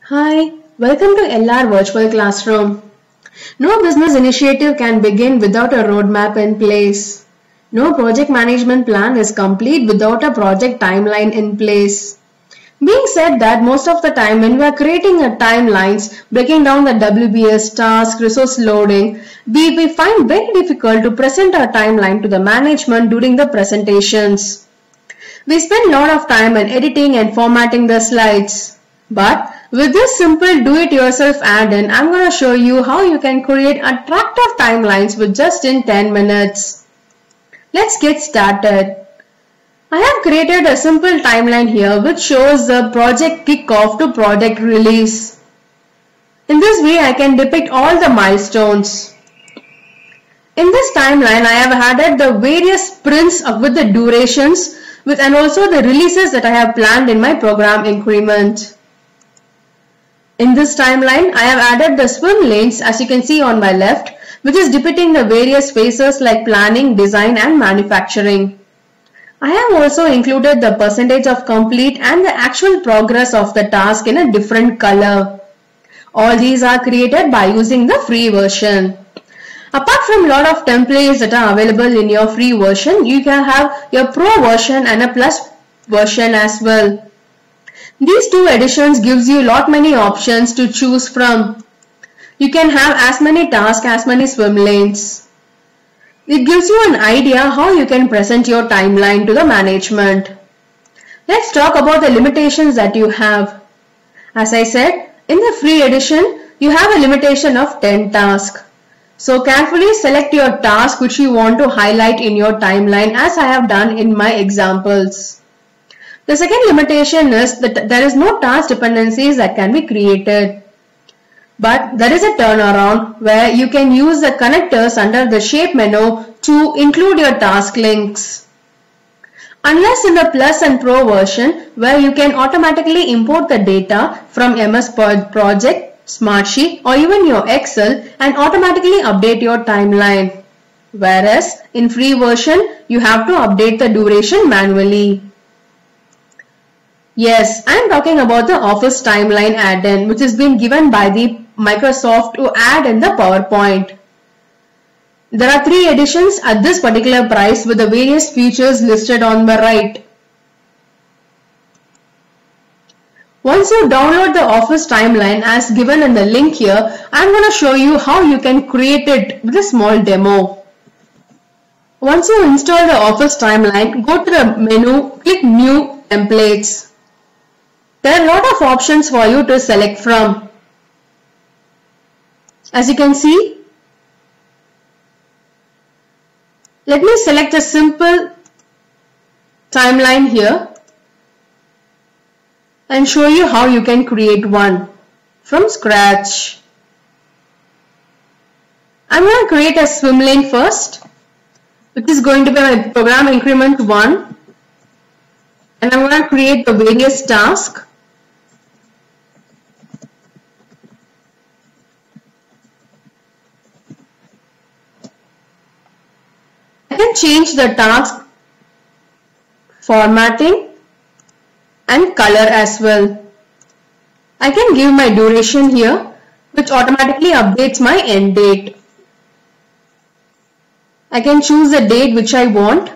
Hi, welcome to LR Virtual Classroom. No business initiative can begin without a roadmap in place. No project management plan is complete without a project timeline in place. Being said that most of the time when we are creating a timelines, breaking down the WBS task, resource loading, we find very difficult to present our timeline to the management during the presentations. We spend a lot of time in editing and formatting the slides. But with this simple do-it-yourself add-in, I'm going to show you how you can create attractive timelines with just in 10 minutes. Let's get started. I have created a simple timeline here which shows the project kickoff to project release. In this way, I can depict all the milestones. In this timeline, I have added the various sprints with the durations and also the releases that I have planned in my program increment. In this timeline, I have added the swim lanes as you can see on my left, which is depicting the various phases like planning, design and manufacturing. I have also included the percentage of complete and the actual progress of the task in a different color. All these are created by using the free version. Apart from a lot of templates that are available in your free version, you can have your pro version and a plus version as well. These two editions gives you lot many options to choose from. You can have as many tasks as many swim lanes. It gives you an idea how you can present your timeline to the management. Let's talk about the limitations that you have. As I said, in the free edition, you have a limitation of 10 tasks. So carefully select your task which you want to highlight in your timeline as I have done in my examples. The second limitation is that there is no task dependencies that can be created. But there is a turnaround where you can use the connectors under the shape menu to include your task links. Unless in the Plus and Pro version where you can automatically import the data from MS Project, Smartsheet or even your Excel and automatically update your timeline. Whereas in free version you have to update the duration manually. Yes, I am talking about the Office Timeline add-in which has been given by the Microsoft to add in the PowerPoint. There are 3 editions at this particular price with the various features listed on the right. Once you download the Office Timeline as given in the link here, I am going to show you how you can create it with a small demo. Once you install the Office Timeline, go to the menu, click New Templates. There are a lot of options for you to select from. As you can see, let me select a simple timeline here and show you how you can create one from scratch. I'm going to create a swim lane first, which is going to be my program increment 1, and I'm going to create the various tasks. I can change the task formatting and color as well. I can give my duration here which automatically updates my end date. I can choose the date which I want.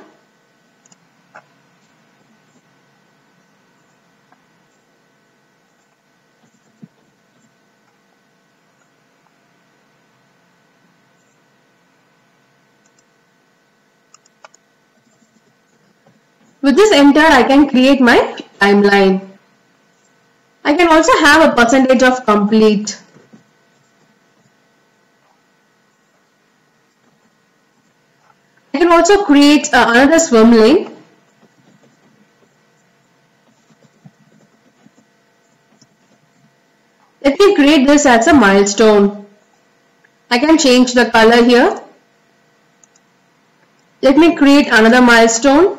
With this enter, I can create my timeline. I can also have a percentage of complete. I can also create another swim lane. Let me create this as a milestone. I can change the color here. Let me create another milestone.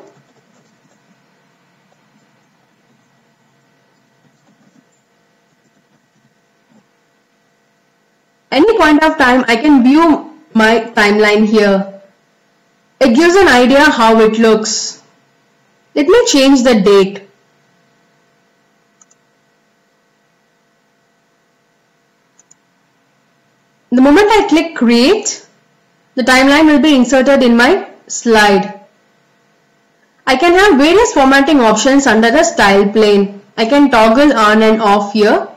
Any point of time, I can view my timeline here. It gives an idea how it looks. Let me change the date. The moment I click create, the timeline will be inserted in my slide. I can have various formatting options under the style pane. I can toggle on and off here.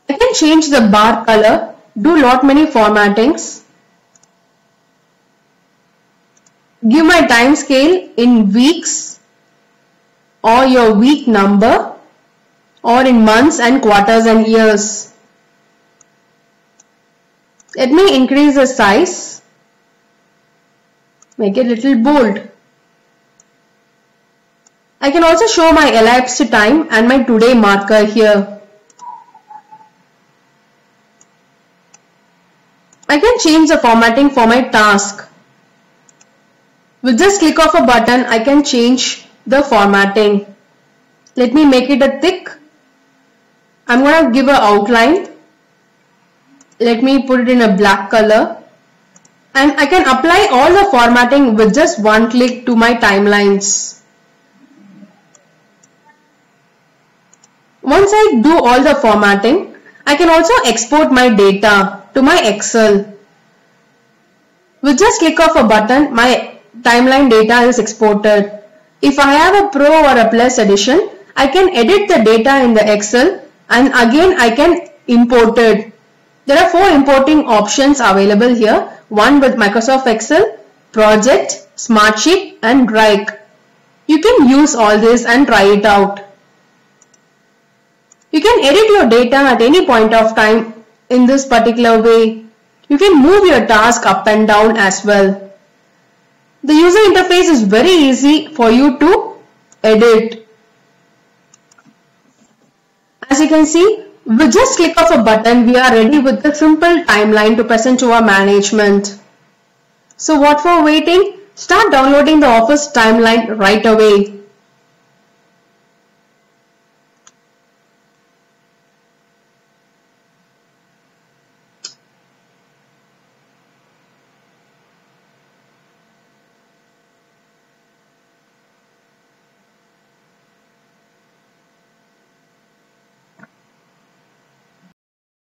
I can change the bar color, do lot many formattings. Give my time scale in weeks or your week number or in months and quarters and years. Let me increase the size, make it little bold. I can also show my elapsed time and my today marker here. I can change the formatting for my task. With just click of a button, I can change the formatting. Let me make it a thick. I'm going to give an outline. Let me put it in a black color. And I can apply all the formatting with just one click to my timelines. Once I do all the formatting, I can also export my data to my Excel. With just click of a button, my timeline data is exported. If I have a Pro or a Plus edition, I can edit the data in the Excel and again I can import it. There are 4 importing options available here. One with Microsoft Excel, Project, Smartsheet and Wrike. You can use all this and try it out. You can edit your data at any point of time in this particular way. You can move your task up and down as well. The user interface is very easy for you to edit. As you can see, with just click of a button, we are ready with the simple timeline to present to our management. So what for waiting? Start downloading the Office timeline right away.